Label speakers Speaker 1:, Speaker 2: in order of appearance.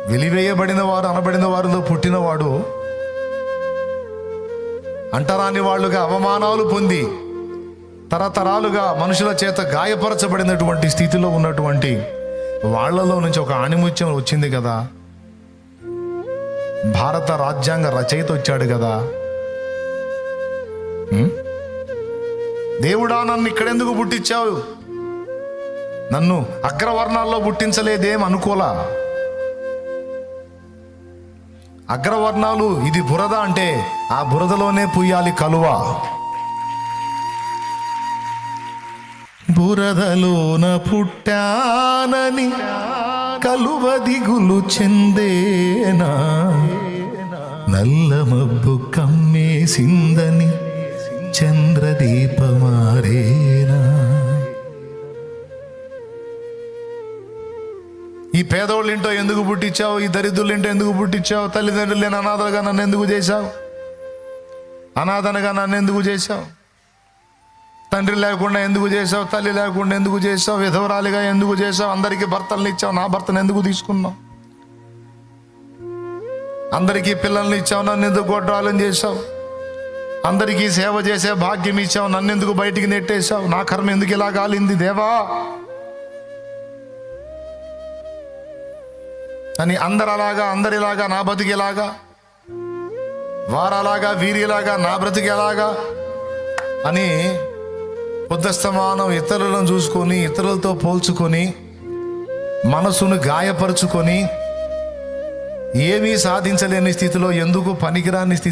Speaker 1: వెలివేయబడిన వారు అనబడిన వారిలో పుట్టినవాడు అంటరాని వాళ్ళుగా అవమానాలు పొంది తరతరాలుగా మనుషుల చేత గాయపరచబడినటువంటి స్థితిలో ఉన్నటువంటి వాళ్లలో నుంచి ఒక ఆణిముత్యం వచ్చింది కదా. భారత రాజ్యాంగ రచయిత వచ్చాడు కదా. దేవుడా, నన్ను ఇక్కడెందుకు పుట్టించావు? నన్ను అగ్రవర్ణాల్లో పుట్టించలేదేం అనుకోలా. అగ్రవర్ణాలు ఇది బురద అంటే ఆ బురదలోనే పుయ్యాలి కలువ. బురదలోన పుట్టానని కలువ దిగులు చెందేనా, నల్ల మబ్బు కమ్మేసిందని చంద్రదీపమారేనా. ఈ పేదోళ్ళింటో ఎందుకు పుట్టించావు? ఈ దరిద్రులింటో ఎందుకు పుట్టించావు? తల్లిదండ్రులు లేని అనాథలుగా నన్ను ఎందుకు చేశావు? అనాథనగా నన్ను ఎందుకు చేశావు? తండ్రి లేకుండా ఎందుకు చేసావు? తల్లి లేకుండా ఎందుకు చేసావు? విధవరాలిగా ఎందుకు చేసావు? అందరికీ భర్తలను ఇచ్చావు, నా భర్తను ఎందుకు తీసుకున్నావు? అందరికీ పిల్లల్ని ఇచ్చావు, నన్ను ఎందుకు గొడ్రాలను చేసావు? అందరికీ సేవ చేసే భాగ్యం ఇచ్చావు, నన్ను ఎందుకు బయటికి నెట్టేశావు? నా కర్మ ఎందుకు ఇలా కాలింది దేవా అని అందరిలాగా నా బతికేలాగా, వారలాగా వీరిలాగా నా బ్రతికేలాగా అని పొద్దస్తమానం ఇతరులను చూసుకొని ఇతరులతో పోల్చుకొని మనసును గాయపరుచుకొని ఏమీ సాధించలేని స్థితిలో, ఎందుకు పనికిరాని స్థితి